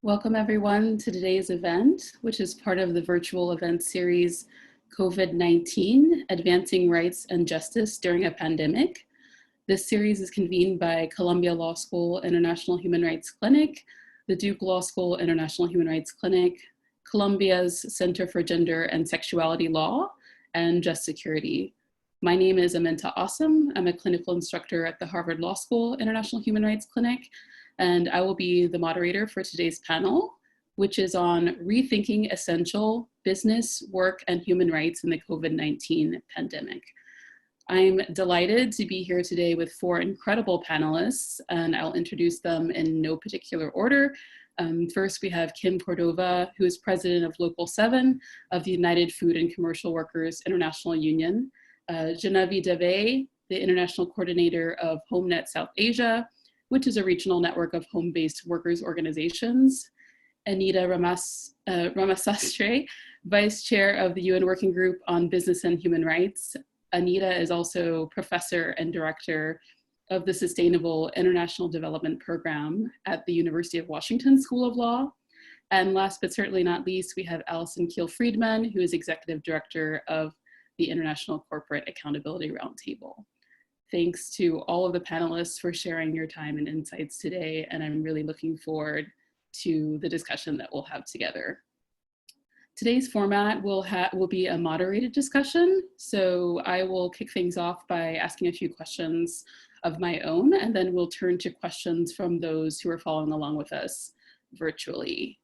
Welcome everyone to today's event, which is part of the virtual event series COVID-19, Advancing Rights and Justice During a Pandemic. This series is convened by Columbia Law School International Human Rights Clinic, the Duke Law School International Human Rights Clinic, Columbia's Center for Gender and Sexuality Law, and Just Security. My name is Aminta Ossom. I'm a clinical instructor at the Harvard Law School International Human Rights Clinic, and I will be the moderator for today's panel, which is on rethinking essential business, work, and human rights in the COVID-19 pandemic. I'm delighted to be here today with four incredible panelists, and I'll introduce them in no particular order. First, we have Kim Cordova, who is president of Local 7 of the United Food and Commercial Workers International Union, Janhavi Dave, the international coordinator of Homenet South Asia, which is a regional network of home-based workers' organizations. Anita Ramasastry, Vice Chair of the UN Working Group on Business and Human Rights. Anita is also Professor and Director of the Sustainable International Development Program at the University of Washington School of Law. And last but certainly not least, we have Alison Kiehl Friedman, who is Executive Director of the International Corporate Accountability Roundtable. Thanks to all of the panelists for sharing your time and insights today, and I'm really looking forward to the discussion that we'll have together. Today's format will be a moderated discussion, so I will kick things off by asking a few questions of my own, and then we'll turn to questions from those who are following along with us virtually.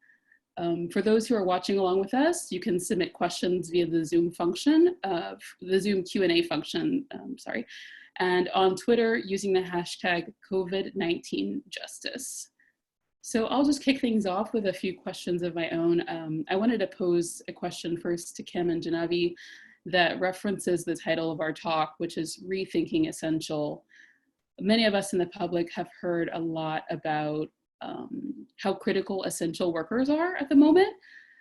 For those who are watching along with us, you can submit questions via the Zoom function, the Zoom Q&A function, and on Twitter using the hashtag COVID-19Justice. So I'll just kick things off with a few questions of my own. I wanted to pose a question first to Kim and Janhavi that references the title of our talk, which is Rethinking Essential. Many of us in the public have heard a lot about how critical essential workers are at the moment.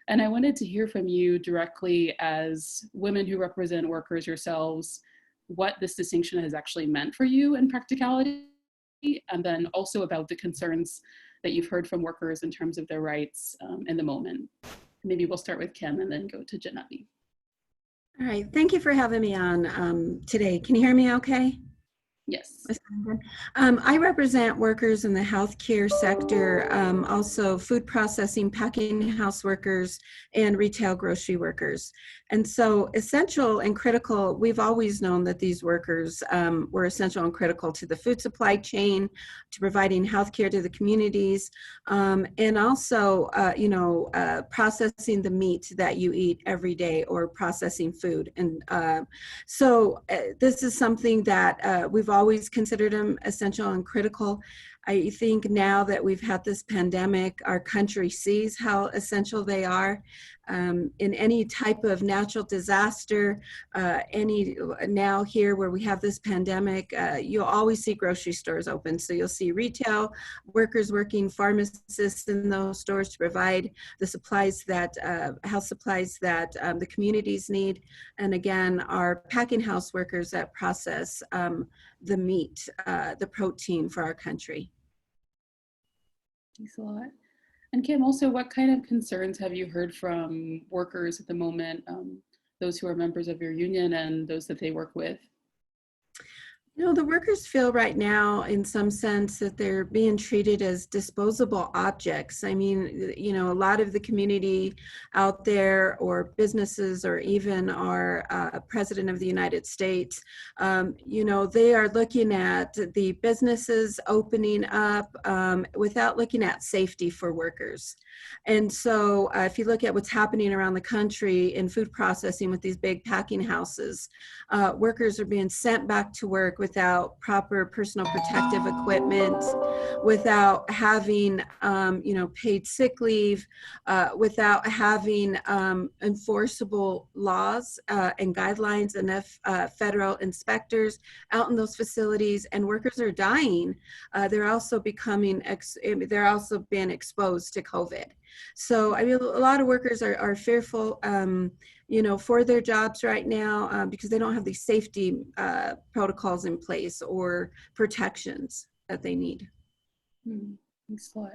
And I wanted to hear from you directly as women who represent workers yourselves, what this distinction has actually meant for you in practicality, and then also about the concerns that you've heard from workers in terms of their rights in the moment. Maybe we'll start with Kim and then go to Janhavi. All right, thank you for having me on today. Can you hear me okay? Yes. I represent workers in the healthcare sector, also food processing, packing house workers, and retail grocery workers. And so essential and critical, we've always known that these workers were essential and critical to the food supply chain, to providing healthcare to the communities, and also, processing the meat that you eat every day or processing food. And so this is something that we've always considered them essential and critical. I think now that we've had this pandemic, our country sees how essential they are. In any type of natural disaster, now here where we have this pandemic, you'll always see grocery stores open. So you'll see retail workers working, pharmacists in those stores to provide the supplies that, health supplies that the communities need. And again, our packing house workers that process the meat, the protein for our country. Thanks a lot. And Kim, also, what kind of concerns have you heard from workers at the moment, those who are members of your union and those that they work with? You know, the workers feel right now, in some sense, that they're being treated as disposable objects. I mean, you know, a lot of the community out there, or businesses, or even our President of the United States, you know, they are looking at the businesses opening up without looking at safety for workers. And so if you look at what's happening around the country in food processing with these big packing houses, workers are being sent back to work without proper personal protective equipment, without having, paid sick leave, without having enforceable laws and guidelines, enough federal inspectors out in those facilities, and workers are dying. They're also they're also being exposed to COVID. So I mean, a lot of workers are fearful, for their jobs right now because they don't have these safety protocols in place or protections that they need. Thanks a lot.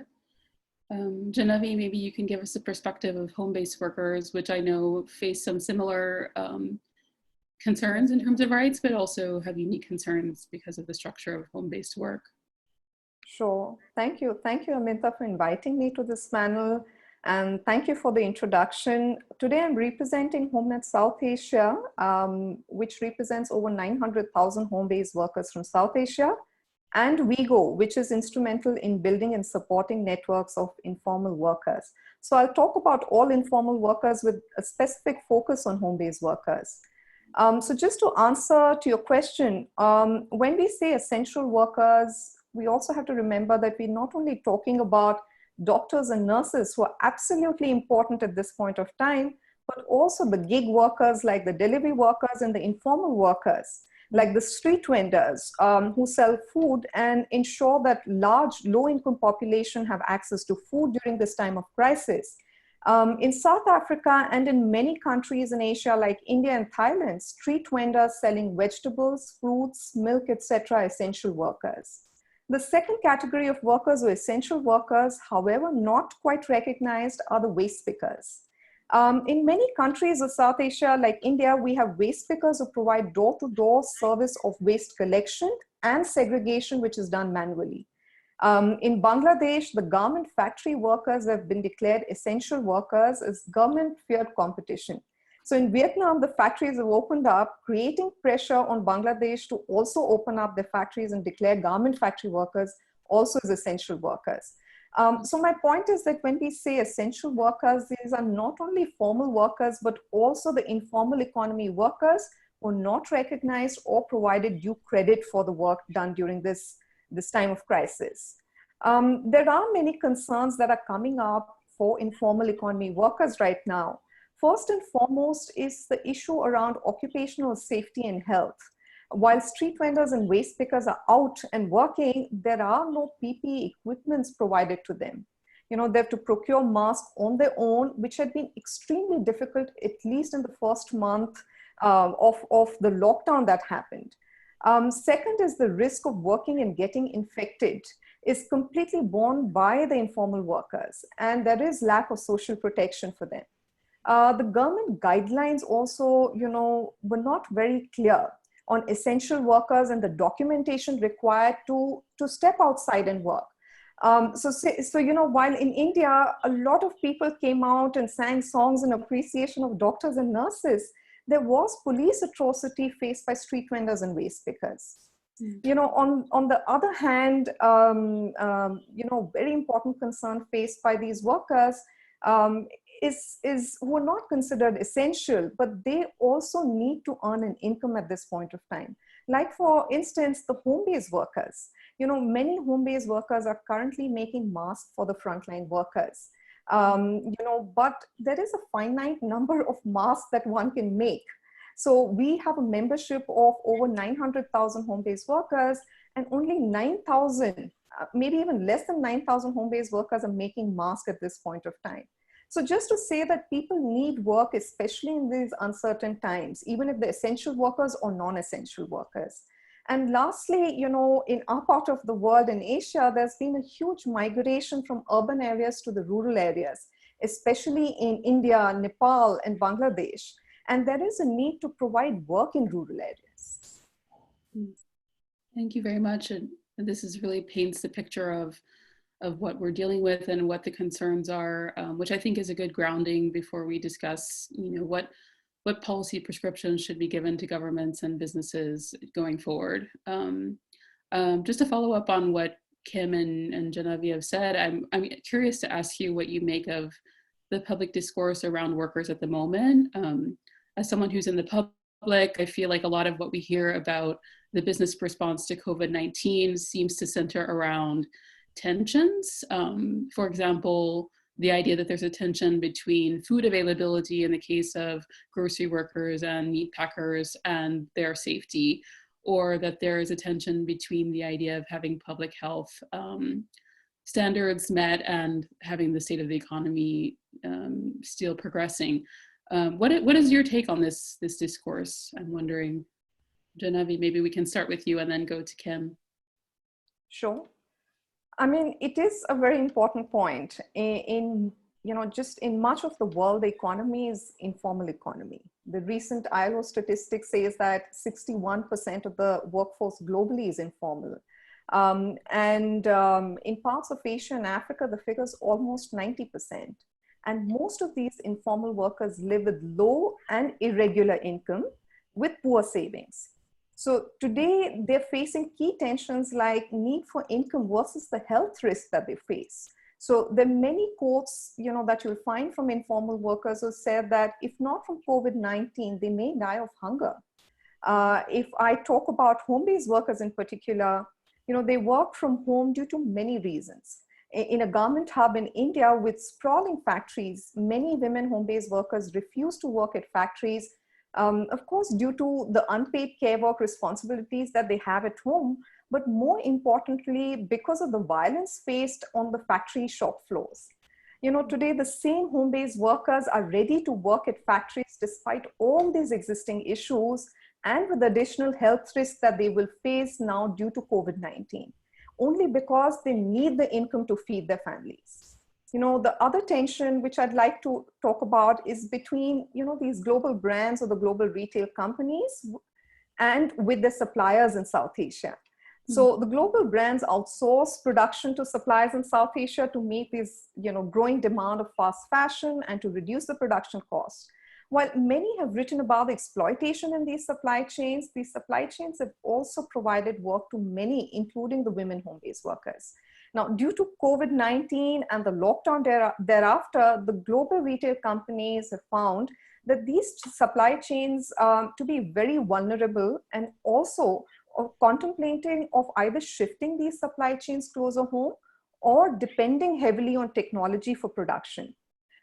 Janhavi, maybe you can give us a perspective of home-based workers, which I know face some similar concerns in terms of rights, but also have unique concerns because of the structure of home-based work. Sure. Thank you. Thank you, Aminta, for inviting me to this panel. And thank you for the introduction. Today, I'm representing Homenet South Asia, which represents over 900,000 home-based workers from South Asia, and WeGo, which is instrumental in building and supporting networks of informal workers. So I'll talk about all informal workers with a specific focus on home-based workers. So just to answer to your question, when we say essential workers, we also have to remember that we're not only talking about doctors and nurses who are absolutely important at this point of time, but also the gig workers like the delivery workers and the informal workers, like the street vendors who sell food and ensure that large low-income population have access to food during this time of crisis. In South Africa and in many countries in Asia like India and Thailand, street vendors selling vegetables, fruits, milk, etc. are essential workers. The second category of workers or essential workers, however, not quite recognized, are the waste pickers. In many countries of South Asia, like India, we have waste pickers who provide door-to-door service of waste collection and segregation, which is done manually. In Bangladesh, the garment factory workers have been declared essential workers as government-feared competition. So in Vietnam, the factories have opened up, creating pressure on Bangladesh to also open up their factories and declare garment factory workers also as essential workers. So my point is that when we say essential workers, these are not only formal workers, but also the informal economy workers who are not recognized or provided due credit for the work done during this time of crisis. There are many concerns that are coming up for informal economy workers right now. First and foremost is the issue around occupational safety and health. While street vendors and waste pickers are out and working, there are no PPE equipments provided to them. You know, they have to procure masks on their own, which had been extremely difficult, at least in the first month of the lockdown that happened. Second is the risk of working and getting infected is completely borne by the informal workers, and there is lack of social protection for them. The government guidelines also, were not very clear on essential workers and the documentation required to step outside and work. While in India, a lot of people came out and sang songs in appreciation of doctors and nurses, there was police atrocity faced by street vendors and waste pickers. On the other hand, very important concern faced by these workers is who are not considered essential, but they also need to earn an income at this point of time. Like for instance, the home-based workers. Many home-based workers are currently making masks for the frontline workers. But there is a finite number of masks that one can make. So we have a membership of over 900,000 home-based workers, and only 9,000, maybe even less than 9,000 home-based workers are making masks at this point of time. So just to say that people need work, especially in these uncertain times, even if they're essential workers or non-essential workers. And lastly, in our part of the world in Asia, there's been a huge migration from urban areas to the rural areas, especially in India, Nepal, and Bangladesh. And there is a need to provide work in rural areas. Thank you very much. And this really paints the picture of what we're dealing with and what the concerns are, which I think is a good grounding before we discuss, what policy prescriptions should be given to governments and businesses going forward. Just to follow up on what Kim and Janhavi have said, I'm curious to ask you what you make of the public discourse around workers at the moment. As someone who's in the public, I feel like a lot of what we hear about the business response to COVID-19 seems to center around tensions. For example, the idea that there's a tension between food availability in the case of grocery workers and meat packers and their safety, or that there is a tension between the idea of having public health standards met and having the state of the economy still progressing. What is your take on this discourse? I'm wondering, Janhavi, maybe we can start with you and then go to Kim. Sure. I mean, it is a very important point. Just in much of the world, the economy is informal economy. The recent ILO statistics says that 61% of the workforce globally is informal. In parts of Asia and Africa, the figure is almost 90%. And most of these informal workers live with low and irregular income with poor savings. So today they're facing key tensions like need for income versus the health risk that they face. So there are many quotes, that you'll find from informal workers who said that if not from COVID-19, they may die of hunger. If I talk about home-based workers in particular, they work from home due to many reasons. In a garment hub in India with sprawling factories, many women home-based workers refuse to work at factories, of course, due to the unpaid care work responsibilities that they have at home, but more importantly, because of the violence faced on the factory shop floors. Today the same home-based workers are ready to work at factories despite all these existing issues and with additional health risks that they will face now due to COVID-19, only because they need the income to feed their families. The other tension which I'd like to talk about is between, these global brands or the global retail companies and with the suppliers in South Asia. So the global brands outsource production to suppliers in South Asia to meet this, growing demand of fast fashion and to reduce the production costs. While many have written about the exploitation in these supply chains have also provided work to many, including the women home-based workers. Now, due to COVID-19 and the lockdown thereafter, the global retail companies have found that these supply chains to be very vulnerable and also contemplating of either shifting these supply chains closer home or depending heavily on technology for production.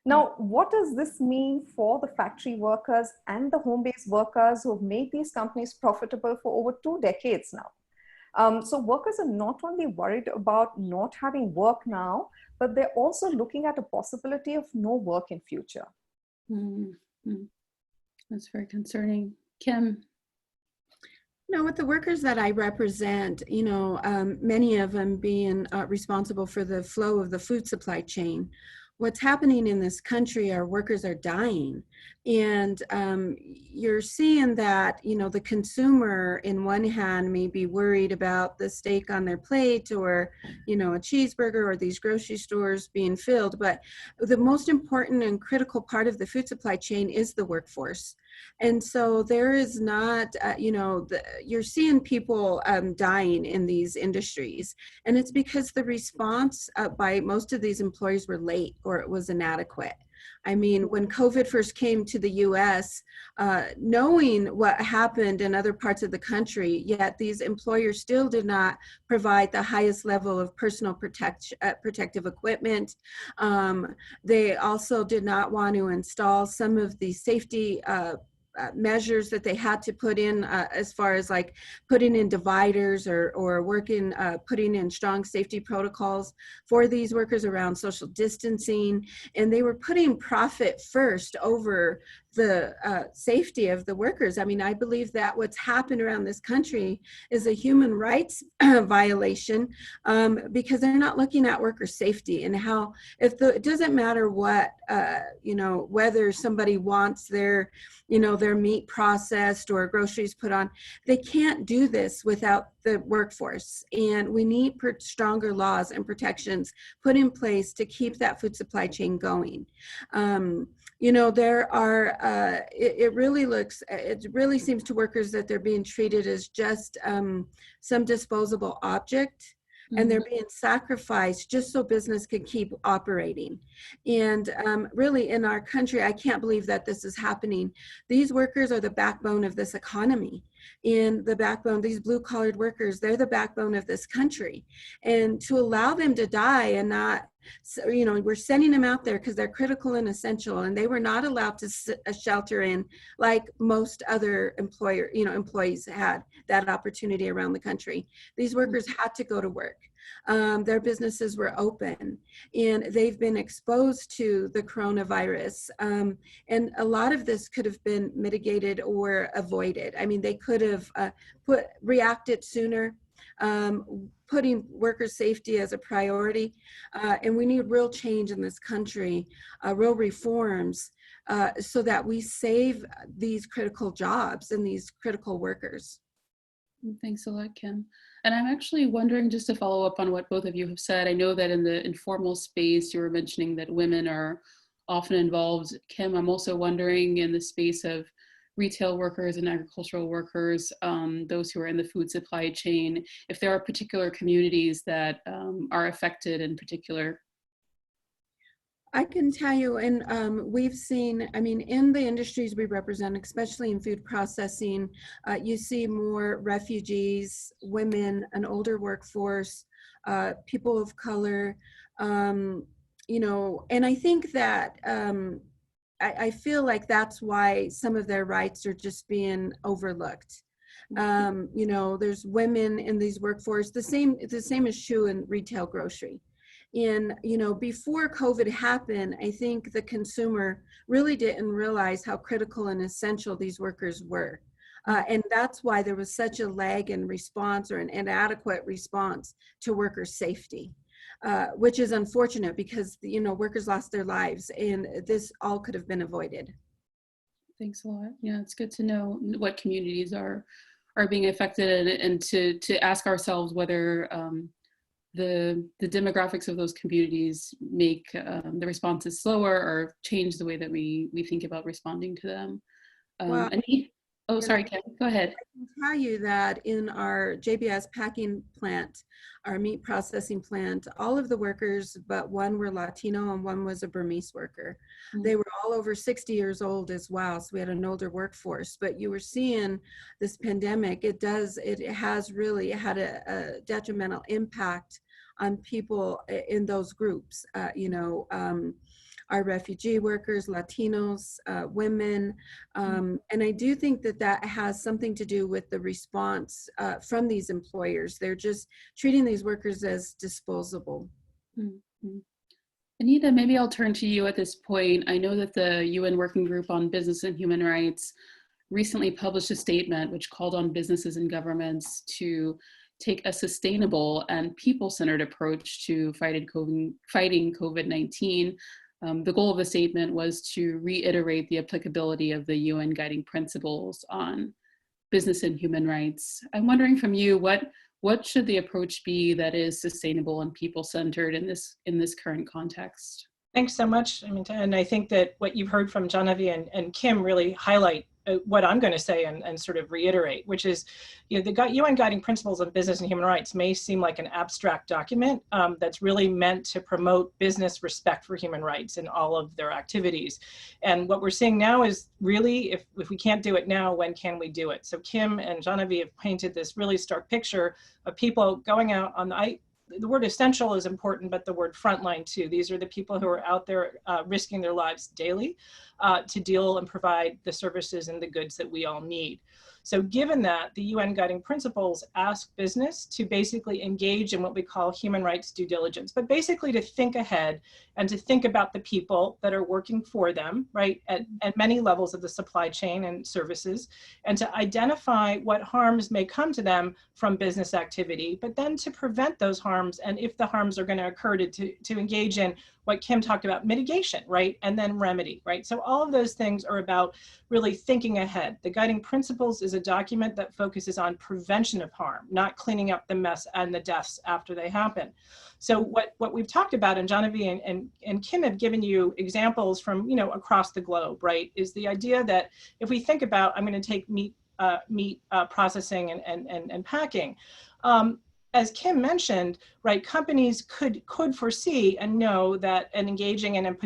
Now, what does this mean for the factory workers and the home-based workers who have made these companies profitable for over 2 decades now? So workers are not only worried about not having work now, but they're also looking at a possibility of no work in future. Mm-hmm. That's very concerning. Kim? With the workers that I represent, many of them being responsible for the flow of the food supply chain, what's happening in this country, our workers are dying. And you're seeing that, the consumer in one hand may be worried about the steak on their plate or, a cheeseburger or these grocery stores being filled. But the most important and critical part of the food supply chain is the workforce. And so there is not, you're seeing people dying in these industries. And it's because the response by most of these employers were late or it was inadequate. I mean, when COVID first came to the US, knowing what happened in other parts of the country, yet these employers still did not provide the highest level of personal protective equipment. They also did not want to install some of the safety measures that they had to put in as far as like putting in dividers or putting in strong safety protocols for these workers around social distancing. And they were putting profit first over the safety of the workers. I mean, I believe that what's happened around this country is a human rights violation because they're not looking at worker safety and how, it doesn't matter what, whether somebody wants their meat processed or groceries put on, they can't do this without the workforce. And we need stronger laws and protections put in place to keep that food supply chain going. There are, it really seems to workers that they're being treated as just some disposable object. And they're being sacrificed just so business can keep operating. And really in our country, I can't believe that this is happening. These workers are the backbone of this economy. And the backbone, these blue-collared workers, they're the backbone of this country. And to allow them to die and not, we're sending them out there because they're critical and essential, and they were not allowed to shelter in like most other employees had that opportunity around the country. These workers had to go to work. Their businesses were open, and they've been exposed to the coronavirus. And a lot of this could have been mitigated or avoided. I mean, they could have reacted sooner. putting worker safety as a priority. And we need real change in this country, real reforms, so that we save these critical jobs and these critical workers. Thanks a lot, Kim. And I'm actually wondering, just to follow up on what both of you have said, I know that in the informal space, you were mentioning that women are often involved. Kim, I'm also wondering in the space of retail workers and agricultural workers, those who are in the food supply chain, if there are particular communities that are affected in particular. I can tell you, and we've seen, I mean, in the industries we represent, especially in food processing, you see more refugees, women, an older workforce, people of color, you know, and I think that I feel like that's why some of their rights are just being overlooked. You know, there's women in these workforce, the same is true in retail grocery. And, you know, before COVID happened, I think the consumer really didn't realize how critical and essential these workers were. And that's why there was such a lag in response or an inadequate response to worker safety, which is unfortunate because, you know, workers lost their lives and this all could have been avoided. Thanks a lot. Yeah, it's good to know what communities are being affected and to ask ourselves whether the demographics of those communities make the responses slower or change the way that we think about responding to them. Well, oh, sorry, Kim, go ahead. I can tell you that in our JBS packing plant, our meat processing plant, all of the workers but one were Latino and one was a Burmese worker. Mm-hmm. They were all over 60 years old as well, so we had an older workforce. But you were seeing this pandemic, it has really had a detrimental impact on people in those groups, you know, our refugee workers, Latinos, women. And I do think that that has something to do with the response from these employers. They're just treating these workers as disposable. Mm-hmm. Anita, maybe I'll turn to you at this point. I know that the UN Working Group on Business and Human Rights recently published a statement which called on businesses and governments to take a sustainable and people-centered approach to fighting COVID-19. The goal of the statement was to reiterate the applicability of the UN guiding principles on business and human rights. I'm wondering from you, what should the approach be that is sustainable and people-centered in this current context? Thanks so much, Aminta. And I think that what you've heard from Janhavi and Kim really highlight what I'm going to say and sort of reiterate, which is, you know, the UN Guiding Principles of Business and Human Rights may seem like an abstract document that's really meant to promote business respect for human rights in all of their activities. And what we're seeing now is really, if we can't do it now, when can we do it? So Kim and Janhavi have painted this really stark picture of people going out on the word essential is important, but the word frontline too. These are the people who are out there risking their lives daily to deal and provide the services and the goods that we all need. So given that, the UN Guiding Principles ask business to basically engage in what we call human rights due diligence, but basically to think ahead and to think about the people that are working for them, right, at many levels of the supply chain and services, and to identify what harms may come to them from business activity, but then to prevent those harms, and if the harms are going to occur, to engage in what Kim talked about, mitigation, right, and then remedy, right? So all of those things are about really thinking ahead. The Guiding Principles is a document that focuses on prevention of harm, not cleaning up the mess and the deaths after they happen. So what we've talked about, and Janhavi and Kim have given you examples from, you know, across the globe, right, is the idea that if we think about, I'm going to take meat processing and packing. As Kim mentioned, right, companies could foresee and know that engaging in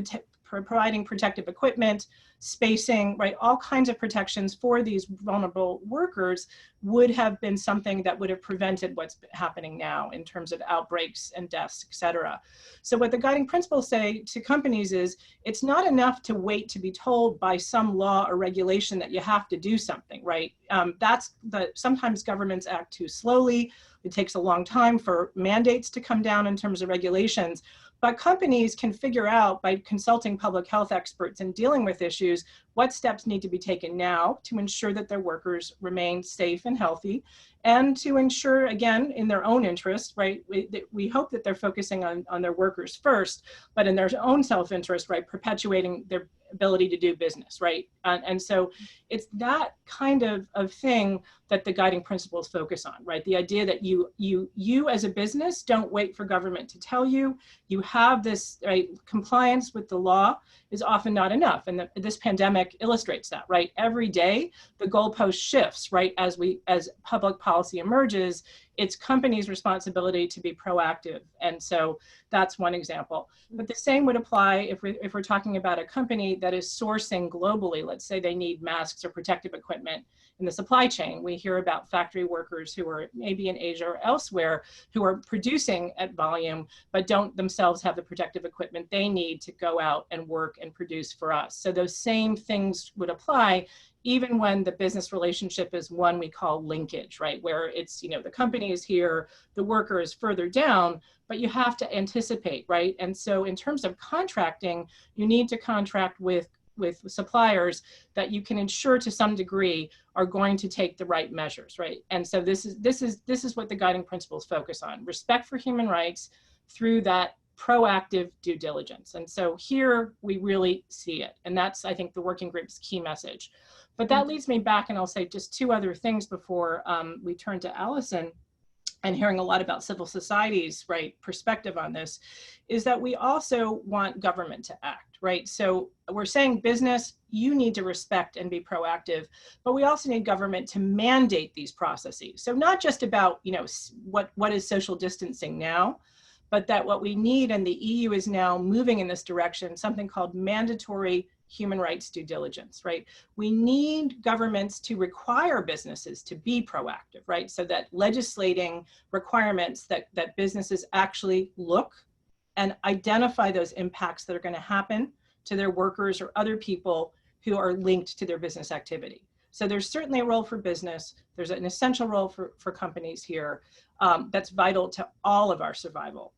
providing protective equipment, spacing, right, all kinds of protections for these vulnerable workers would have been something that would have prevented what's happening now in terms of outbreaks and deaths, et cetera. So what the guiding principles say to companies is, it's not enough to wait to be told by some law or regulation that you have to do something, right? Sometimes governments act too slowly. It takes a long time for mandates to come down in terms of regulations. But companies can figure out by consulting public health experts and dealing with issues, what steps need to be taken now to ensure that their workers remain safe and healthy, and to ensure, again, in their own interest, right? We hope that they're focusing on their workers first, but in their own self-interest, right, perpetuating their ability to do business, right? And so it's that kind of thing that the guiding principles focus on, right? The idea that you as a business don't wait for government to tell you. You have this, right? Compliance with the law is often not enough, and this pandemic illustrates that, right? Every day the goalpost shifts, right? As public policy emerges, it's companies' responsibility to be proactive, and so that's one example. But the same would apply if we're talking about a company that is sourcing globally. Let's say they need masks or protective equipment in the supply chain. We hear about factory workers who are maybe in Asia or elsewhere who are producing at volume, but don't themselves have the protective equipment they need to go out and work and produce for us. So those same things would apply even when the business relationship is one we call linkage, right? Where it's, you know, the company is here, the worker is further down, but you have to anticipate, right? And so in terms of contracting, you need to contract with suppliers that you can ensure to some degree are going to take the right measures, right? And so this is what the guiding principles focus on: respect for human rights through that proactive due diligence. And so here we really see it. And that's, I think, the working group's key message. But that leads me back, and I'll say just two other things before we turn to Allison, and hearing a lot about civil society's, right, perspective on this, is that we also want government to act, right? So we're saying business, you need to respect and be proactive, but we also need government to mandate these processes. So not just about, you know, what is social distancing now, but that what we need, and the EU is now moving in this direction, something called mandatory human rights due diligence, right? We need governments to require businesses to be proactive, right? So that legislating requirements that businesses actually look and identify those impacts that are going to happen to their workers or other people who are linked to their business activity. So there's certainly a role for business. There's an essential role for companies here that's vital to all of our survival.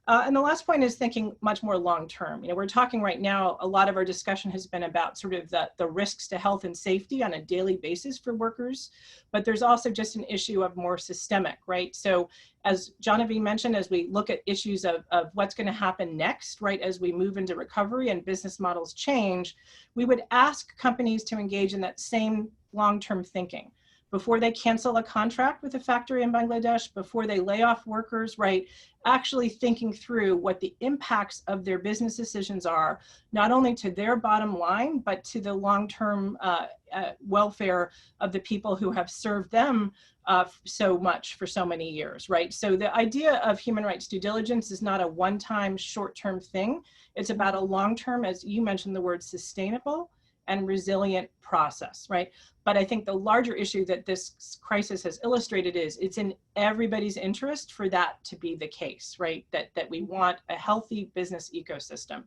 And the last point is thinking much more long-term. You know, we're talking right now, a lot of our discussion has been about sort of the risks to health and safety on a daily basis for workers, but there's also just an issue of more systemic, right? So as Janhavi mentioned, as we look at issues of what's going to happen next, right, as we move into recovery and business models change, we would ask companies to engage in that same long-term thinking. Before they cancel a contract with a factory in Bangladesh, before they lay off workers, right, actually thinking through what the impacts of their business decisions are, not only to their bottom line, but to the long-term welfare of the people who have served them so much for so many years, right? So the idea of human rights due diligence is not a one-time short-term thing. It's about a long-term, as you mentioned the word, sustainable and resilient process, right? But I think the larger issue that this crisis has illustrated is it's in everybody's interest for that to be the case, right? That we want a healthy business ecosystem.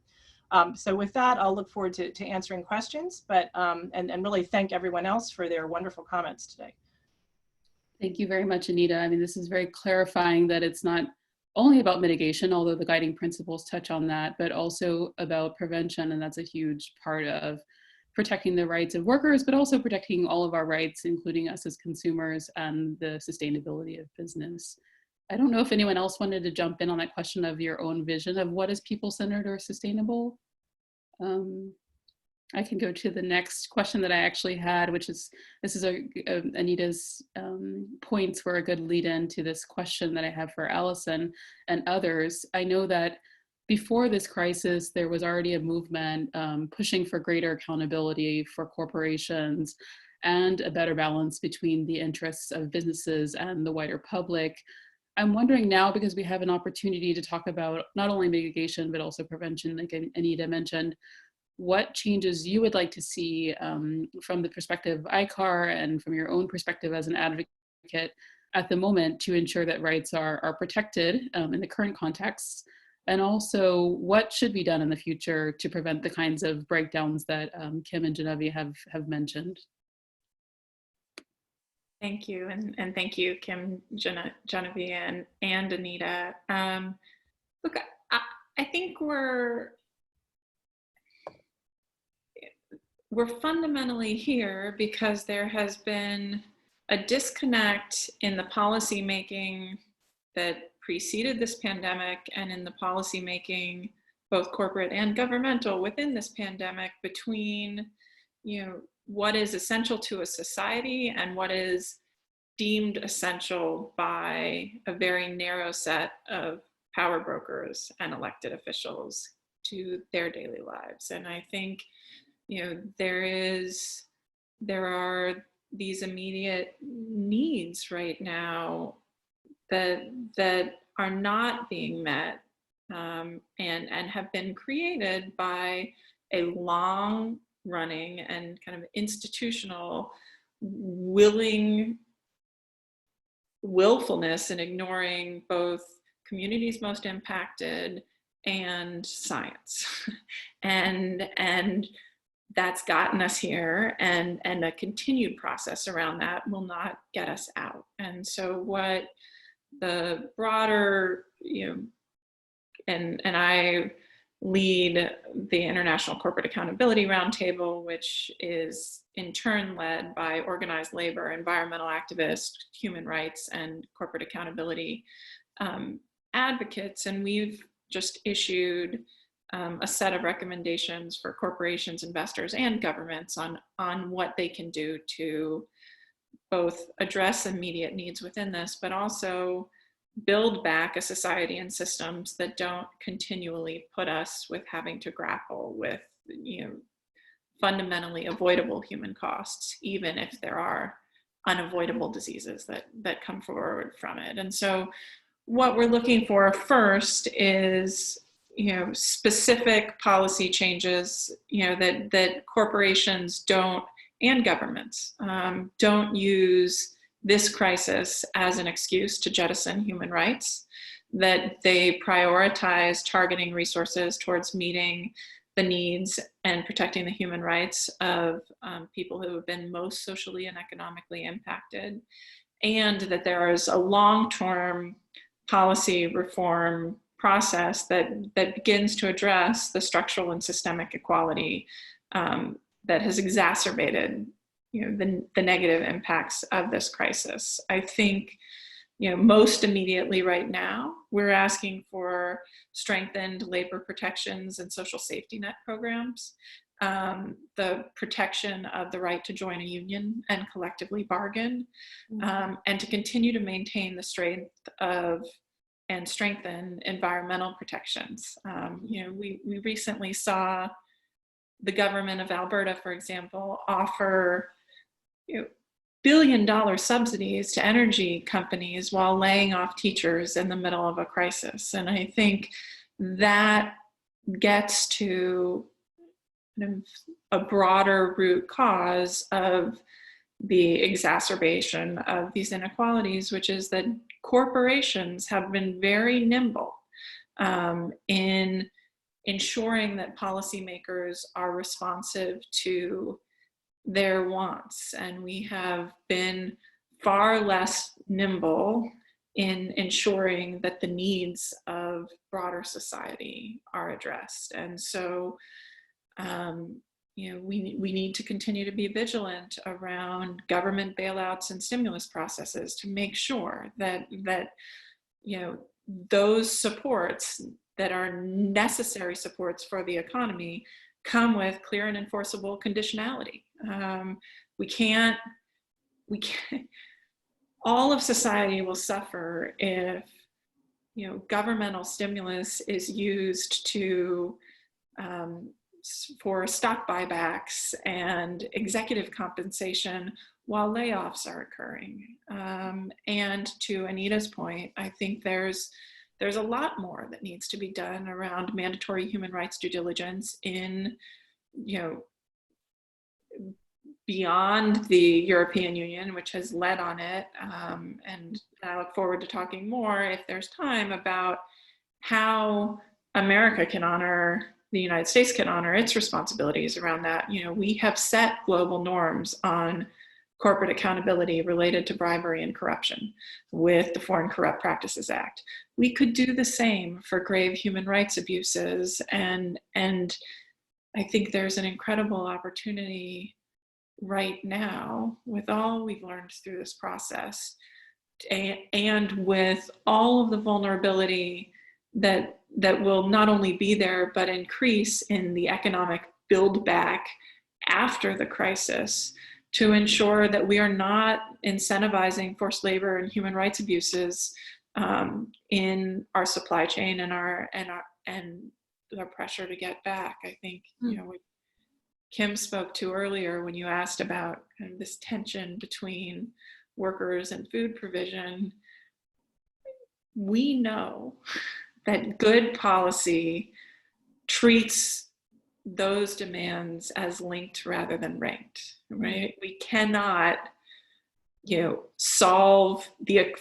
So with that, I'll look forward to answering questions, but and really thank everyone else for their wonderful comments today. Thank you very much, Anita. I mean, this is very clarifying that it's not only about mitigation, although the guiding principles touch on that, but also about prevention, and that's a huge part of protecting the rights of workers, but also protecting all of our rights, including us as consumers, and the sustainability of business. I don't know if anyone else wanted to jump in on that question of your own vision of what is people-centered or sustainable. I can go to the next question that I actually had, which is, this is Anita's points were a good lead in to this question that I have for Allison and others. I know that before this crisis, there was already a movement pushing for greater accountability for corporations and a better balance between the interests of businesses and the wider public. I'm wondering now, because we have an opportunity to talk about not only mitigation, but also prevention, like Anita mentioned, what changes you would like to see from the perspective of ICAR and from your own perspective as an advocate at the moment to ensure that rights are protected in the current context, and also what should be done in the future to prevent the kinds of breakdowns that Kim and Janhavi have mentioned. Thank you, and thank you, Kim, Janhavi, and Anita. Look, I think we're fundamentally here because there has been a disconnect in the policy making that preceded this pandemic and in the policy making, both corporate and governmental, within this pandemic between, what is essential to a society and what is deemed essential by a very narrow set of power brokers and elected officials to their daily lives. And I think, there are these immediate needs right now that are not being met, and have been created by a long running and kind of institutional willfulness in ignoring both communities most impacted and science. and that's gotten us here, and a continued process around that will not get us out. And so what the broader, and I lead the International Corporate Accountability Roundtable, which is in turn led by organized labor, environmental activists, human rights, and corporate accountability advocates. And we've just issued a set of recommendations for corporations, investors, and governments on what they can do to both address immediate needs within this, but also build back a society and systems that don't continually put us with having to grapple with, fundamentally avoidable human costs, even if there are unavoidable diseases that come forward from it. And so what we're looking for first is, specific policy changes, that corporations don't, and governments don't use this crisis as an excuse to jettison human rights, that they prioritize targeting resources towards meeting the needs and protecting the human rights of people who have been most socially and economically impacted, and that there is a long-term policy reform process that begins to address the structural and systemic inequality that has exacerbated the negative impacts of this crisis. I think, most immediately right now, we're asking for strengthened labor protections and social safety net programs, the protection of the right to join a union and collectively bargain, and to continue to maintain the strength of and strengthen environmental protections. We recently saw the government of Alberta, for example, offer billion-dollar subsidies to energy companies while laying off teachers in the middle of a crisis. And I think that gets to a broader root cause of the exacerbation of these inequalities, which is that corporations have been very nimble in ensuring that policymakers are responsive to their wants. And we have been far less nimble in ensuring that the needs of broader society are addressed. And so, we need to continue to be vigilant around government bailouts and stimulus processes to make sure that those supports that are necessary supports for the economy come with clear and enforceable conditionality. We can't, all of society will suffer if, governmental stimulus is used to, for stock buybacks and executive compensation while layoffs are occurring. And to Anita's point, I think there's a lot more that needs to be done around mandatory human rights due diligence in, beyond the European Union, which has led on it. And I look forward to talking more, if there's time, about how America can honor, the United States can honor its responsibilities around that. We have set global norms on corporate accountability related to bribery and corruption with the Foreign Corrupt Practices Act. We could do the same for grave human rights abuses, and I think there's an incredible opportunity right now, with all we've learned through this process, and with all of the vulnerability that will not only be there, but increase in the economic build back after the crisis, to ensure that we are not incentivizing forced labor and human rights abuses in our supply chain and the pressure to get back. I think, you know, what Kim spoke to earlier when you asked about kind of this tension between workers and food provision, we know that good policy treats those demands as linked rather than ranked, right? We cannot, you know, solve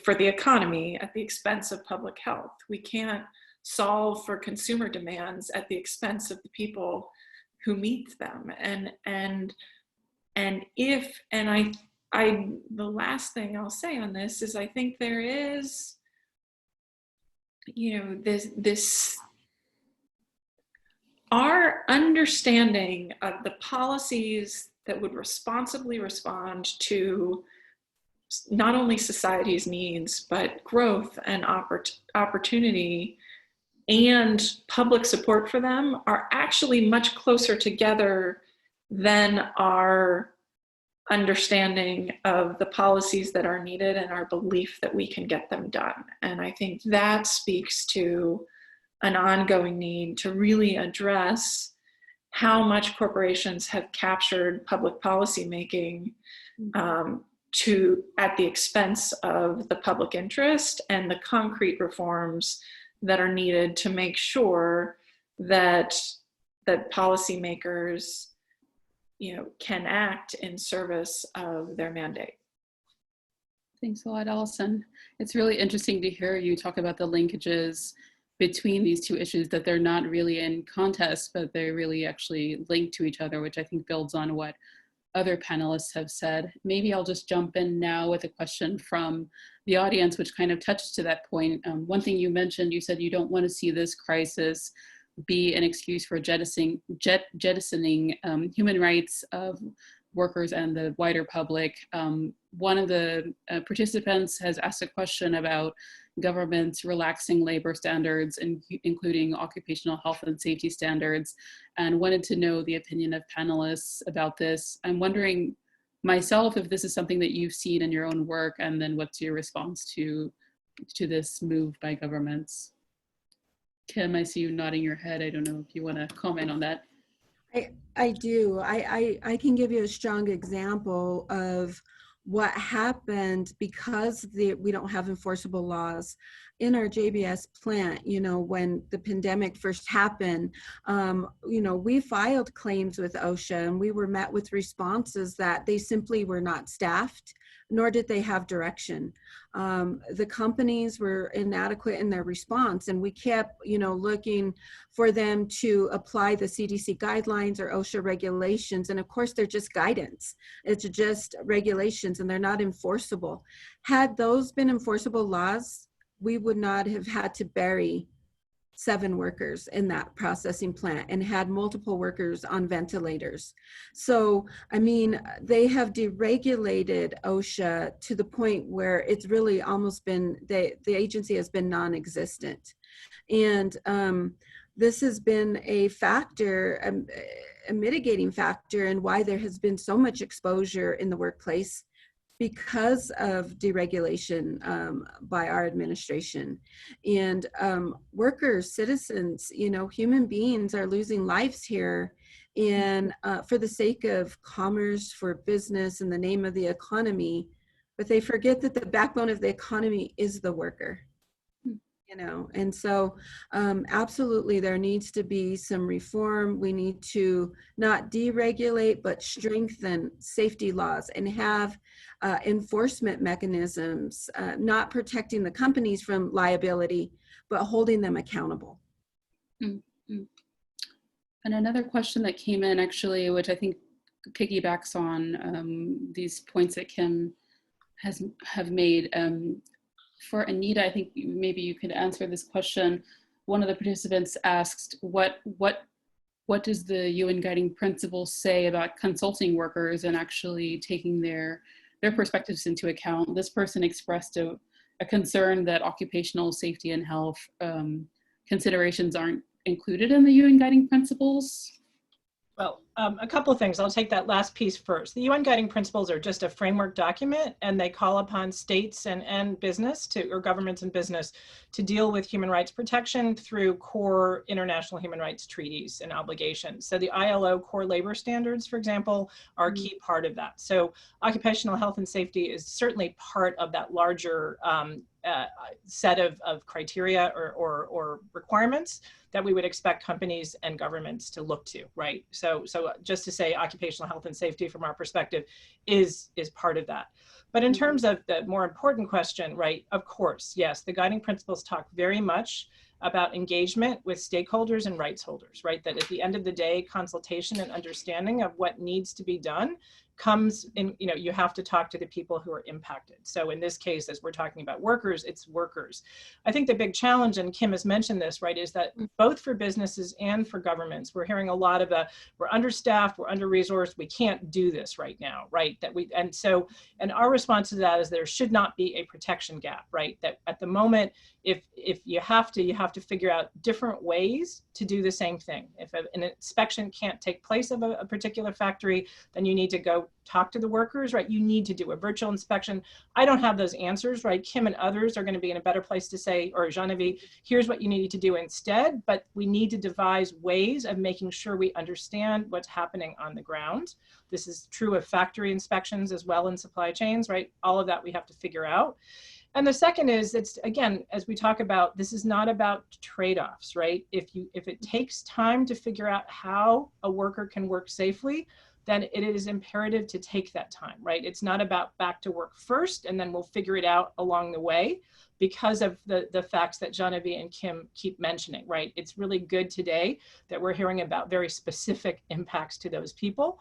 for the economy at the expense of public health. We can't solve for consumer demands at the expense of the people who meet them. The last thing I'll say on this is, I think there is, you know, this our understanding of the policies that would responsibly respond to not only society's needs, but growth and opportunity and public support for them are actually much closer together than our understanding of the policies that are needed and our belief that we can get them done. And I think that speaks to an ongoing need to really address how much corporations have captured public policy making at the expense of the public interest, and the concrete reforms that are needed to make sure that policymakers, you know, can act in service of their mandate. Thanks a lot, Allison. It's really interesting to hear you talk about the linkages between these two issues, that they're not really in contest, but they're really actually linked to each other, which I think builds on what other panelists have said. Maybe I'll just jump in now with a question from the audience, which kind of touches to that point. One thing you mentioned, you said you don't want to see this crisis be an excuse for jettisoning human rights of workers and the wider public. One of the participants has asked a question about governments relaxing labor standards, including occupational health and safety standards, and wanted to know the opinion of panelists about this. I'm wondering myself if this is something that you've seen in your own work, and then what's your response to this move by governments? Kim, I see you nodding your head. I don't know if you want to comment on that. I do. I can give you a strong example of what happened because we don't have enforceable laws. In our JBS plant, you know, when the pandemic first happened, you know, we filed claims with OSHA, and we were met with responses that they simply were not staffed, nor did they have direction. The companies were inadequate in their response, and we kept, you know, looking for them to apply the CDC guidelines or OSHA regulations. And of course, they're just guidance. It's just regulations, and they're not enforceable. Had those been enforceable laws, we would not have had to bury 7 workers in that processing plant and had multiple workers on ventilators. So, I mean, they have deregulated OSHA to the point where it's really almost been, the agency has been non-existent. And this has been a factor, a mitigating factor in why there has been so much exposure in the workplace, because of deregulation by our administration. And workers, citizens, you know, human beings are losing lives here, and for the sake of commerce, for business, in the name of the economy, but they forget that the backbone of the economy is the worker. You know, and so absolutely there needs to be some reform. We need to not deregulate, but strengthen safety laws and have enforcement mechanisms, not protecting the companies from liability, but holding them accountable. Mm-hmm. And another question that came in, actually, which I think piggybacks on these points that Kim have made. For Anita, I think maybe you could answer this question. One of the participants asked, what what does the UN guiding principles say about consulting workers and actually taking their perspectives into account? This person expressed a concern that occupational safety and health considerations aren't included in the UN guiding principles. Well, a couple of things. I'll take that last piece first. The UN Guiding Principles are just a framework document, and they call upon states and business or governments and business to deal with human rights protection through core international human rights treaties and obligations. So the ILO core labor standards, for example, are a key part of that. So occupational health and safety is certainly part of that larger set of criteria or requirements that we would expect companies and governments to look to, right? So just to say occupational health and safety from our perspective is part of that. But in terms of the more important question, right, of course, yes, the guiding principles talk very much about engagement with stakeholders and rights holders, right? That at the end of the day, consultation and understanding of what needs to be done comes in, you have to talk to the people who are impacted. So in this case, as we're talking about workers, it's workers. I think the big challenge, and Kim has mentioned this, right, is that both for businesses and for governments, we're hearing a lot of we're understaffed, we're under-resourced, we can't do this right now, right? And our response to that is there should not be a protection gap, right? That at the moment, if you have to figure out different ways to do the same thing. If an inspection can't take place of a particular factory, then you need to go talk to the workers, right? You need to do a virtual inspection. I don't have those answers, right? Kim and others are going to be in a better place to say, or Janhavi, here's what you need to do instead, but we need to devise ways of making sure we understand what's happening on the ground. This is true of factory inspections as well in supply chains, right? All of that we have to figure out. And the second is, it's again, as we talk about, this is not about trade-offs, right? If it takes time to figure out how a worker can work safely, then it is imperative to take that time, right? It's not about back to work first, and then we'll figure it out along the way because of the facts that Janhavi and Kim keep mentioning, right? It's really good today that we're hearing about very specific impacts to those people.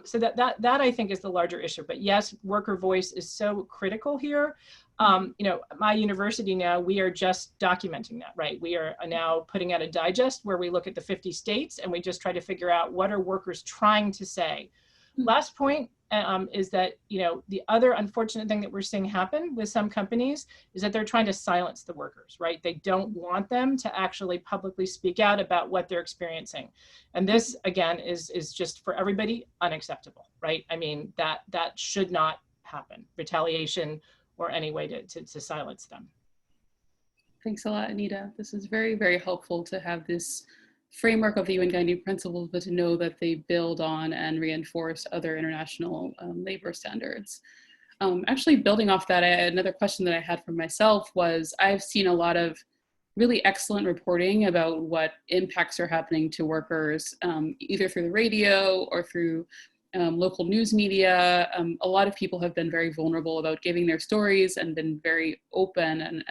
So that I think is the larger issue. But yes, worker voice is so critical here. My university now, we are just documenting that, right? We are now putting out a digest where we look at the 50 states and we just try to figure out what are workers trying to say. Last point is that, the other unfortunate thing that we're seeing happen with some companies is that they're trying to silence the workers, right? They don't want them to actually publicly speak out about what they're experiencing. And this, again, is just for everybody unacceptable, right? I mean, that should not happen. Retaliation or any way to silence them. Thanks a lot, Anita. This is very, very helpful to have this framework of the UN guiding principles, but to know that they build on and reinforce other international labor standards. Actually, building off that, another question that I had for myself was, I've seen a lot of really excellent reporting about what impacts are happening to workers, either through the radio or through local news media. A lot of people have been very vulnerable about giving their stories and been very open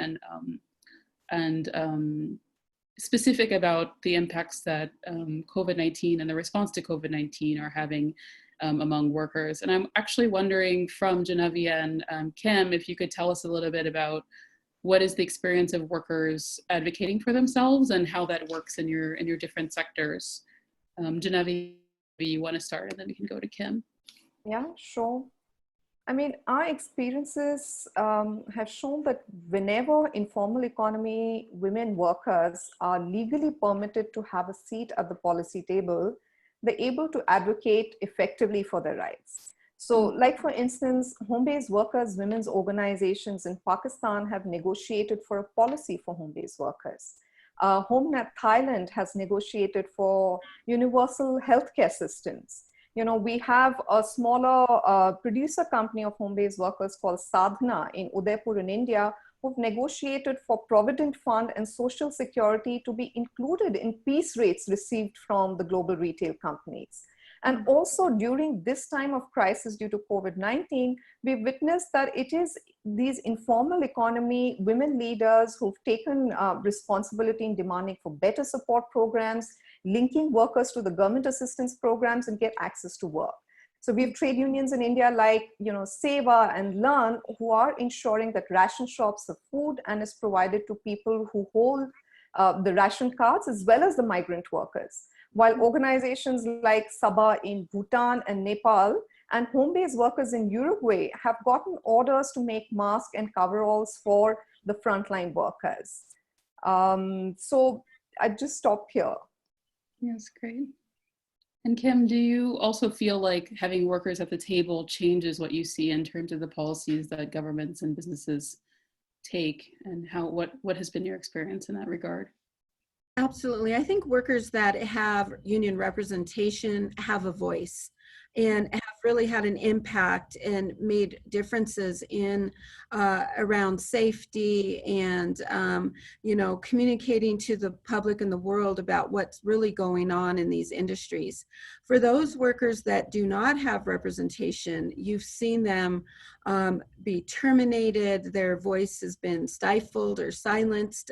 and specific about the impacts that COVID-19 and the response to COVID-19 are having among workers. And I'm actually wondering from Janhavi and Kim, if you could tell us a little bit about what is the experience of workers advocating for themselves and how that works in your different sectors. Janhavi, you want to start and then we can go to Kim. Yeah, sure. I mean, our experiences have shown that whenever informal economy women workers are legally permitted to have a seat at the policy table, they're able to advocate effectively for their rights. So like, for instance, home-based workers, women's organizations in Pakistan have negotiated for a policy for home-based workers. Homenet Thailand has negotiated for universal healthcare systems. We have a smaller producer company of home-based workers called Sadhana in Udaipur in India, who've negotiated for Provident Fund and Social Security to be included in piece rates received from the global retail companies. And also during this time of crisis due to COVID-19, we've witnessed that it is these informal economy women leaders who've taken responsibility in demanding for better support programs, linking workers to the government assistance programs and get access to work. So we have trade unions in India like, Seva and Learn, who are ensuring that ration shops have food and is provided to people who hold the ration cards, as well as the migrant workers. While organizations like Sabha in Bhutan and Nepal and home-based workers in Uruguay have gotten orders to make masks and coveralls for the frontline workers. So I just stop here. Yes, great. And Kim, do you also feel like having workers at the table changes what you see in terms of the policies that governments and businesses take, and what has been your experience in that regard? Absolutely. I think workers that have union representation have a voice and have really had an impact and made differences in around safety and communicating to the public and the world about what's really going on in these industries. For those workers that do not have representation, you've seen them be terminated, their voice has been stifled or silenced.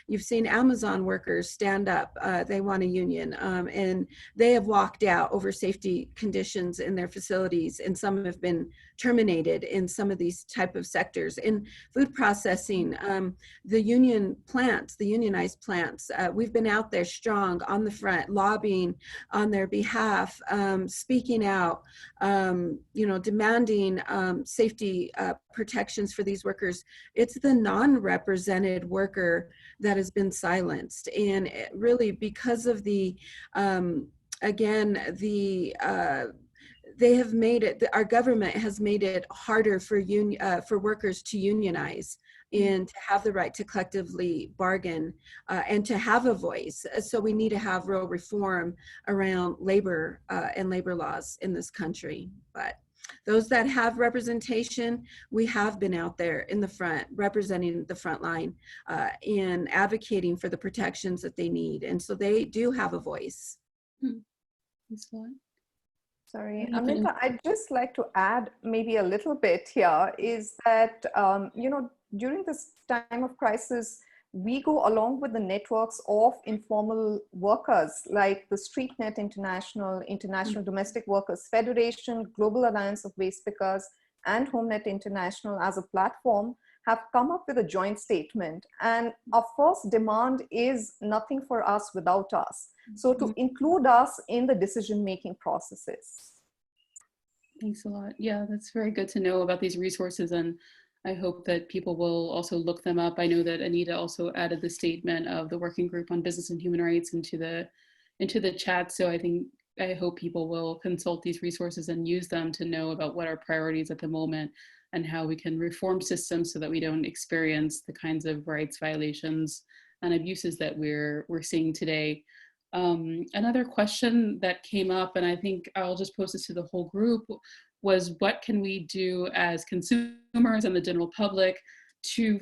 You've seen Amazon workers stand up, they want a union, and they have walked out over safety conditions in their facilities, and some have been terminated in some of these type of sectors. In food processing, the union plants, the unionized plants, we've been out there strong on the front, lobbying on their behalf, speaking out, demanding safety protections for these workers. It's the non-represented worker that has been silenced, and really because of the they have made it, our government has made it harder for workers to unionize and to have the right to collectively bargain and to have a voice. So we need to have real reform around labor and labor laws in this country. But those that have representation, we have been out there in the front, representing the front line and advocating for the protections that they need. And so they do have a voice. Thanks a lot. Sorry, Aminta, I'd just like to add maybe a little bit here is that, during this time of crisis, we go along with the networks of informal workers like the StreetNet International, International Domestic Workers Federation, Global Alliance of Waste Pickers, and Homenet International as a platform have come up with a joint statement. And our first demand is nothing for us without us. So to include us in the decision-making processes. Thanks a lot. Yeah, that's very good to know about these resources, and I hope that people will also look them up. I know that Anita also added the statement of the Working Group on Business and Human Rights into the chat. So I hope people will consult these resources and use them to know about what our priorities at the moment and how we can reform systems so that we don't experience the kinds of rights violations and abuses that we're seeing today. Another question that came up, and I think I'll just post this to the whole group, was what can we do as consumers and the general public to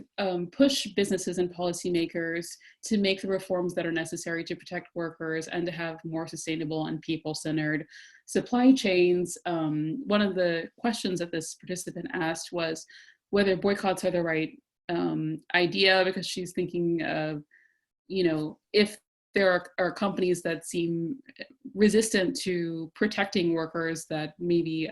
push businesses and policymakers to make the reforms that are necessary to protect workers and to have more sustainable and people-centered supply chains. One of the questions that this participant asked was whether boycotts are the right idea, because she's thinking of, if there are companies that seem resistant to protecting workers, that maybe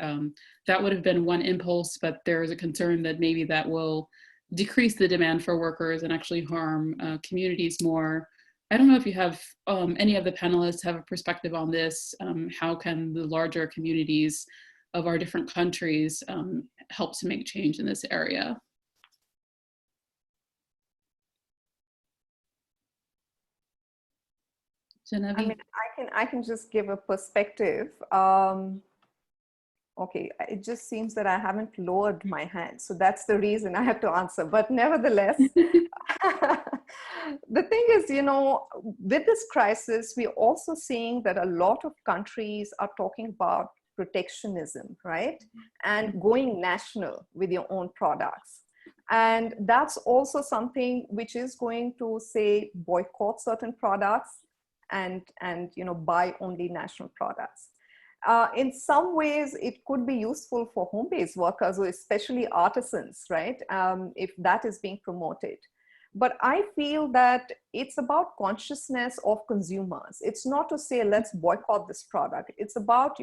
that would have been one impulse, but there is a concern that maybe that will decrease the demand for workers and actually harm communities more. I don't know if you have, any of the panelists have a perspective on this. How can the larger communities of our different countries help to make change in this area? Janhavi? I mean, I can just give a perspective. Okay, it just seems that I haven't lowered my hand, so that's the reason I have to answer. But nevertheless, the thing is, with this crisis, we're also seeing that a lot of countries are talking about protectionism, right? And going national with your own products. And that's also something which is going to, say, boycott certain products and buy only national products. In some ways, it could be useful for home-based workers, or especially artisans, right? If that is being promoted. But I feel that it's about consciousness of consumers. It's not to say, let's boycott this product. It's about,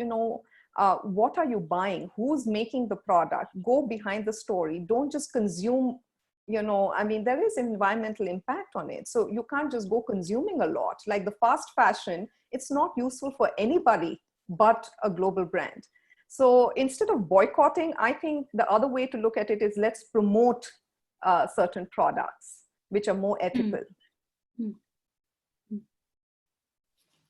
what are you buying? Who's making the product? Go behind the story. Don't just consume you know, I mean, there is environmental impact on it. So you can't just go consuming a lot. Like the fast fashion, it's not useful for anybody but a global brand. So instead of boycotting, I think the other way to look at it is let's promote certain products which are more ethical.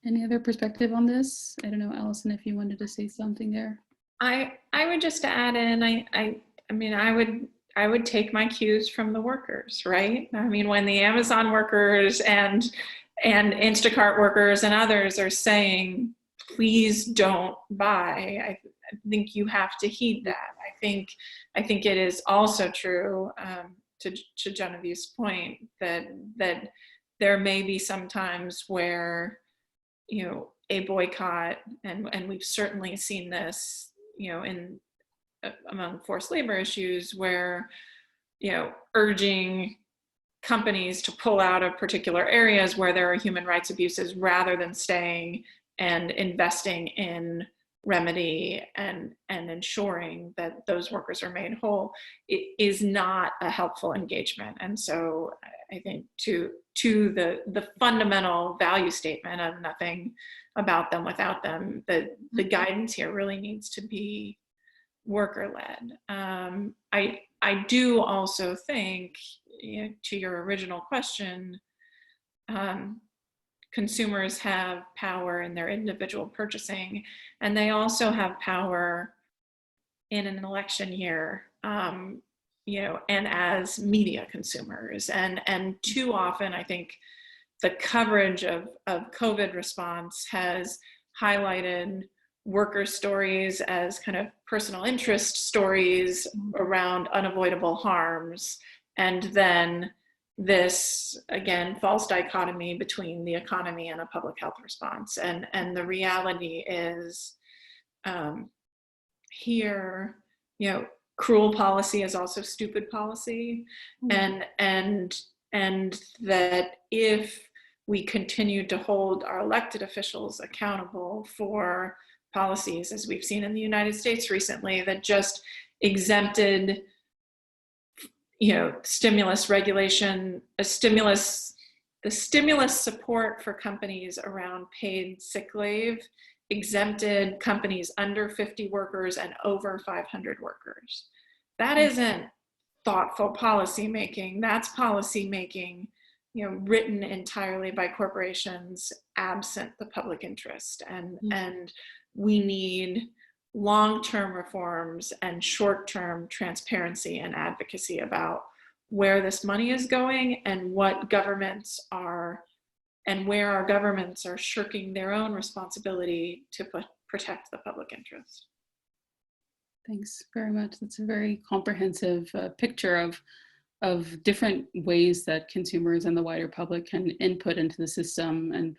Any other perspective on this? I don't know, Allison, if you wanted to say something there. I would just add in, I mean, I would take my cues from the workers, right? I mean, when the Amazon workers and Instacart workers and others are saying, please don't buy, I think you have to heed that. I think it is also true, to Janhavi's point, that there may be some times where, you know, a boycott, and we've certainly seen this, you know, in among forced labor issues, where, you know, urging companies to pull out of particular areas where there are human rights abuses rather than staying and investing in remedy and ensuring that those workers are made whole, it is not a helpful engagement. And so I think to the fundamental value statement of nothing about them without them, the guidance here really needs to be worker-led. I do also think, you know, to your original question, consumers have power in their individual purchasing, and they also have power in an election year, you know, and as media consumers. And too often, I think the coverage of COVID response has highlighted worker stories as kind of personal interest stories around unavoidable harms, and then this, again, false dichotomy between the economy and a public health response. And the reality is, here, you know, cruel policy is also stupid policy, and that if we continue to hold our elected officials accountable for policies, as we've seen in the United States recently, that just exempted, you know, stimulus regulation, the stimulus support for companies around paid sick leave exempted companies under 50 workers and over 500 workers. That isn't thoughtful policy making. That's policy making, you know, written entirely by corporations absent the public interest. And we need long-term reforms and short-term transparency and advocacy about where this money is going and what governments are, and where our governments are shirking their own responsibility to protect the public interest. Thanks very much. That's a very comprehensive picture of different ways that consumers and the wider public can input into the system and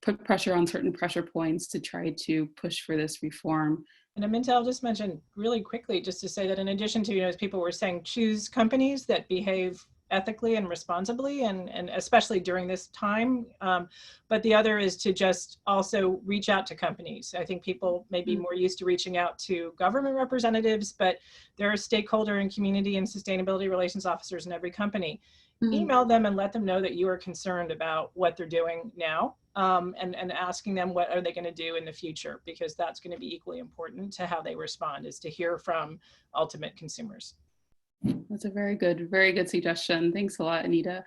put pressure on certain pressure points to try to push for this reform. And Aminta, I'll just mention really quickly, just to say that in addition to, you know, as people were saying, choose companies that behave ethically and responsibly, and especially during this time. But the other is to just also reach out to companies. I think people may be more used to reaching out to government representatives, but there are stakeholder and community and sustainability relations officers in every company. Email them and let them know that you are concerned about what they're doing now, and asking them what are they going to do in the future, because that's going to be equally important to how they respond, is to hear from ultimate consumers. That's a very good suggestion. Thanks a lot, Anita.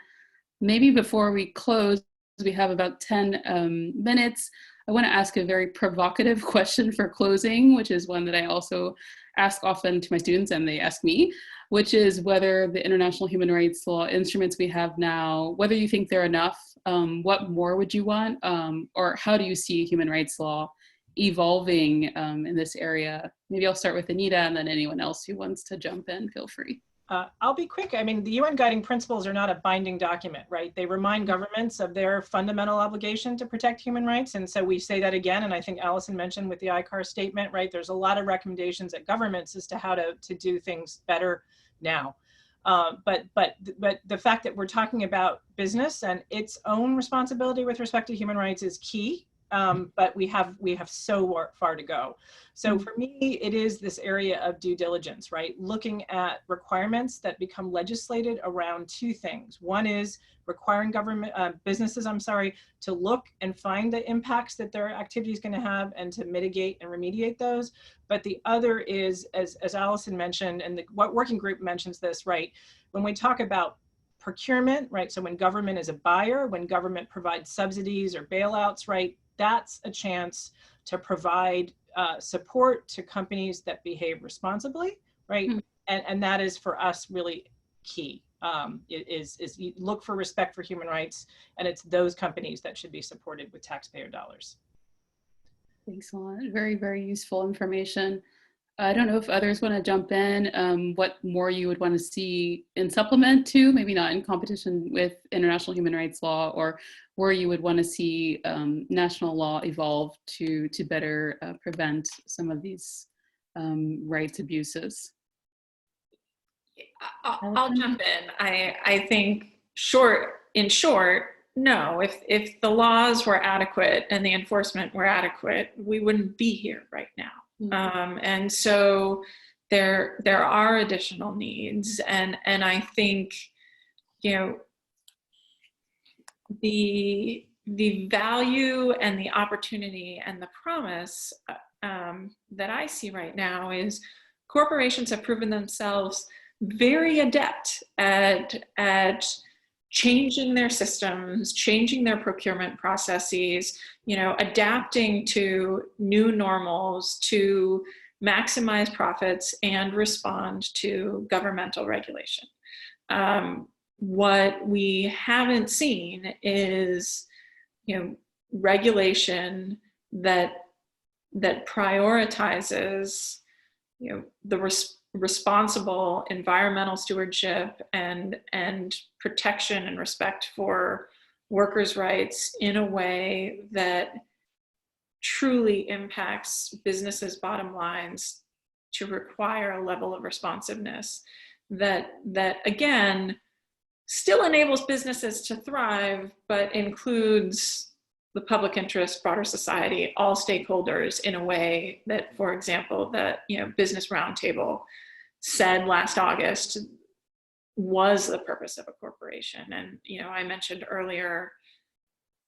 Maybe before we close, we have about 10 minutes. I want to ask a very provocative question for closing, which is one that I also ask often to my students and they ask me, which is whether the international human rights law instruments we have now, whether you think they're enough, what more would you want, or how do you see human rights law evolving in this area? Maybe I'll start with Anita, and then anyone else who wants to jump in, feel free. I'll be quick. I mean, the UN guiding principles are not a binding document, right? They remind governments of their fundamental obligation to protect human rights. And so we say that again, and I think Allison mentioned with the ICAR statement, right? There's a lot of recommendations at governments as to how to do things better now. But the fact that we're talking about business and its own responsibility with respect to human rights is key. but we have so far to go. So for me, it is this area of due diligence, right? Looking at requirements that become legislated around two things. One is requiring businesses, to look and find the impacts that their activity is going to have and to mitigate and remediate those. But the other is, as Allison mentioned, and the working group mentions this, right? When we talk about procurement, right? So when government is a buyer, when government provides subsidies or bailouts, right? That's a chance to provide support to companies that behave responsibly, right? And that is for us really key. Is you look for respect for human rights, and it's those companies that should be supported with taxpayer dollars. Thanks a lot. Very, very useful information. I don't know if others want to jump in, what more you would want to see in supplement to, maybe not in competition with international human rights law, or where you would want to see national law evolve to better prevent some of these rights abuses. I'll jump in. I think in short, no, if the laws were adequate and the enforcement were adequate, we wouldn't be here right now. And so there are additional needs, and I think, you know, the value and the opportunity and the promise that I see right now is corporations have proven themselves very adept at changing their systems, changing their procurement processes, you know, adapting to new normals to maximize profits and respond to governmental regulation. What we haven't seen is, you know, regulation that prioritizes, you know, the responsible environmental stewardship and protection and respect for workers' rights in a way that truly impacts businesses' bottom lines to require a level of responsiveness that again still enables businesses to thrive, but includes the public interest, broader society, all stakeholders in a way that, for example, the Business Roundtable said last August was the purpose of a corporation. And I mentioned earlier,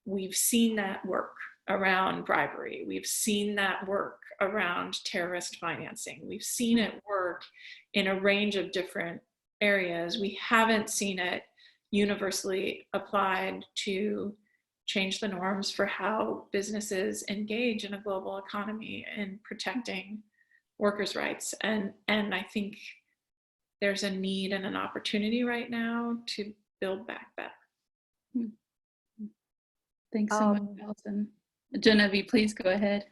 we've seen that work around bribery. We've seen that work around terrorist financing. We've seen it work in a range of different areas. We haven't seen it universally applied to change the norms for how businesses engage in a global economy and protecting workers' rights. And I think there's a need and an opportunity right now to build back better. Thanks so much, Allison. Janhavi, please go ahead.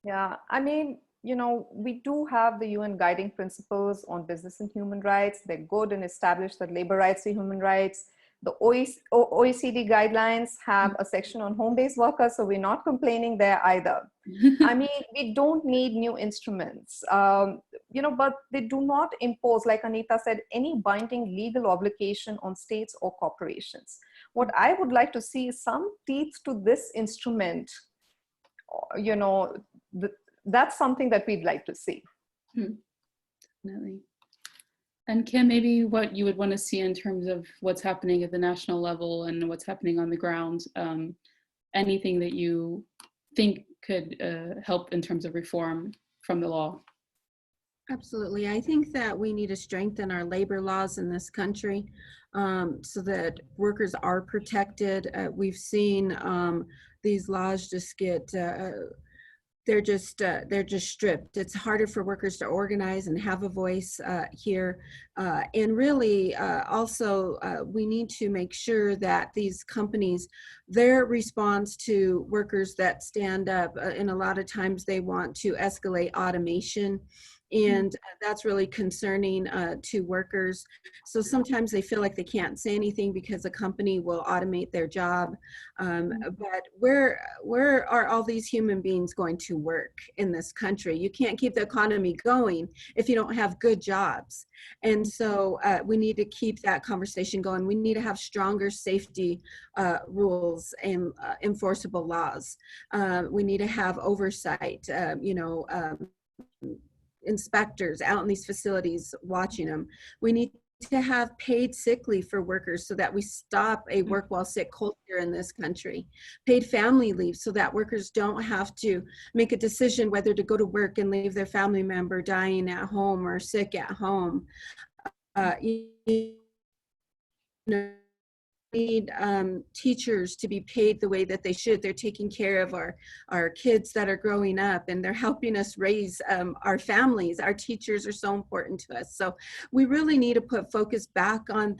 Yeah, I mean, we do have the UN guiding principles on business and human rights. They're good and established that labor rights are human rights. The OECD guidelines have a section on home-based workers, so we're not complaining there either. I mean, we don't need new instruments, but they do not impose, like Anita said, any binding legal obligation on states or corporations. What I would like to see is some teeth to this instrument. That's something that we'd like to see. Definitely. And Kim, maybe what you would want to see in terms of what's happening at the national level and what's happening on the ground, anything that you think could help in terms of reform from the law? Absolutely. I think that we need to strengthen our labor laws in this country so that workers are protected. We've seen these laws just get they're just stripped. It's harder for workers to organize and have a voice here. And really also we need to make sure that these companies, their response to workers that stand up, and a lot of times they want to escalate automation. And that's really concerning to workers. So sometimes they feel like they can't say anything because a company will automate their job. But where are all these human beings going to work in this country? You can't keep the economy going if you don't have good jobs. And so we need to keep that conversation going. We need to have stronger safety rules. rules and enforceable laws. We need to have oversight, inspectors out in these facilities watching them. We need to have paid sick leave for workers so that we stop a work while sick culture in this country. Paid family leave so that workers don't have to make a decision whether to go to work and leave their family member dying at home or sick at home. Need teachers to be paid the way that they should. They're taking care of our kids that are growing up, and they're helping us raise our families. Our teachers are so important to us. So we really need to put focus back on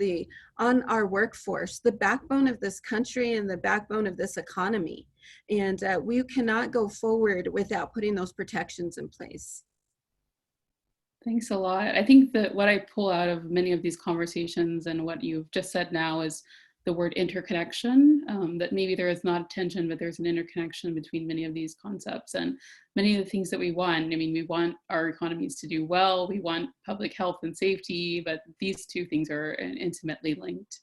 our workforce, the backbone of this country and the backbone of this economy. And we cannot go forward without putting those protections in place. Thanks a lot. I think that what I pull out of many of these conversations and what you've just said now is the word interconnection, that maybe there is not a tension, but there's an interconnection between many of these concepts and many of the things that we want. I mean, we want our economies to do well, we want public health and safety, but these two things are intimately linked.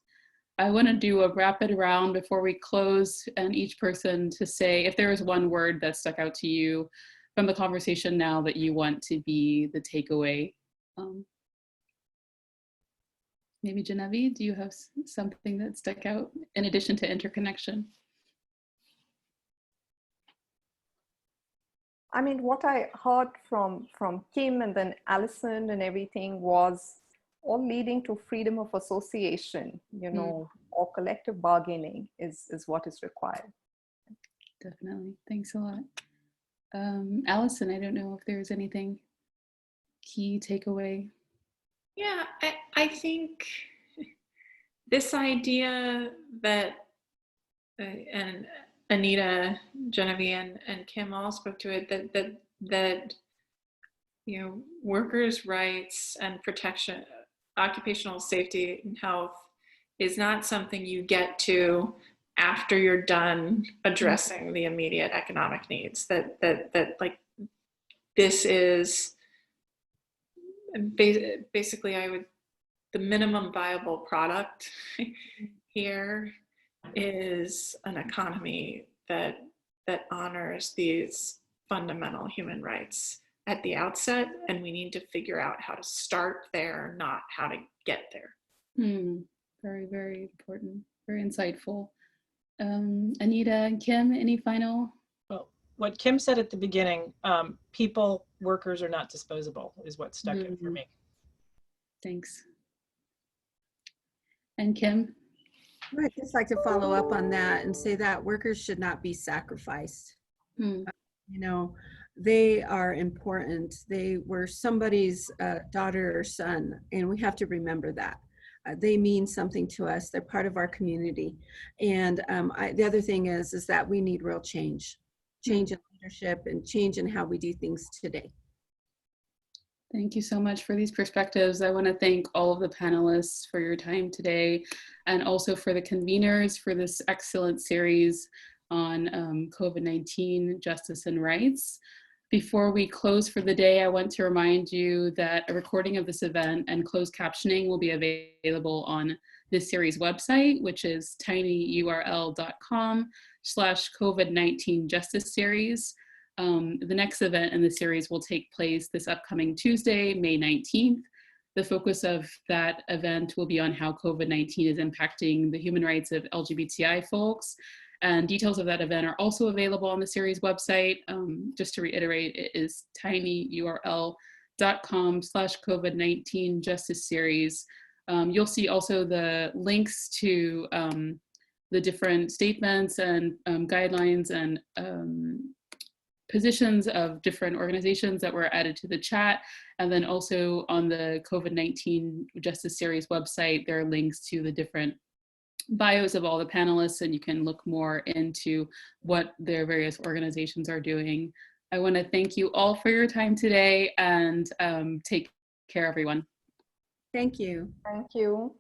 I want to do a rapid round before we close, and each person to say if there is one word that stuck out to you from the conversation now that you want to be the takeaway. Maybe Janhavi, do you have something that stuck out in addition to interconnection? I mean, what I heard from Kim and then Allison and everything was all leading to freedom of association, or collective bargaining is what is required. Definitely, thanks a lot. Allison, I don't know if there's anything key takeaway. Yeah, I think this idea that, and Anita, Janhavi, and Kim all spoke to it, that workers' rights and protection, occupational safety and health is not something you get to after you're done addressing the immediate economic needs. That like this is basically the minimum viable product here is an economy that honors these fundamental human rights at the outset, and we need to figure out how to start there, not how to get there. Very, very important, very insightful. Anita and Kim, any final? Well, what Kim said at the beginning, workers are not disposable, is what stuck out for me. Thanks. And Kim? I'd just like to follow up on that and say that workers should not be sacrificed. They are important. They were somebody's daughter or son, and we have to remember that. They mean something to us. They're part of our community. And the other thing is that we need real change in leadership and change in how we do things today. Thank you so much for these perspectives. I want to thank all of the panelists for your time today, and also for the conveners for this excellent series on COVID-19 justice and rights. Before we close for the day, I want to remind you that a recording of this event and closed captioning will be available on this series website, which is tinyurl.com/COVID-19 Justice Series. The next event in the series will take place this upcoming Tuesday, May 19th. The focus of that event will be on how COVID-19 is impacting the human rights of LGBTI folks. And details of that event are also available on the series website. Just to reiterate, it is tinyurl.com/COVID-19 Justice Series. You'll see also the links to the different statements and guidelines and positions of different organizations that were added to the chat. And then also on the COVID-19 Justice Series website, there are links to the different bios of all the panelists, and you can look more into what their various organizations are doing. I want to thank you all for your time today, and take care, everyone. Thank you. Thank you.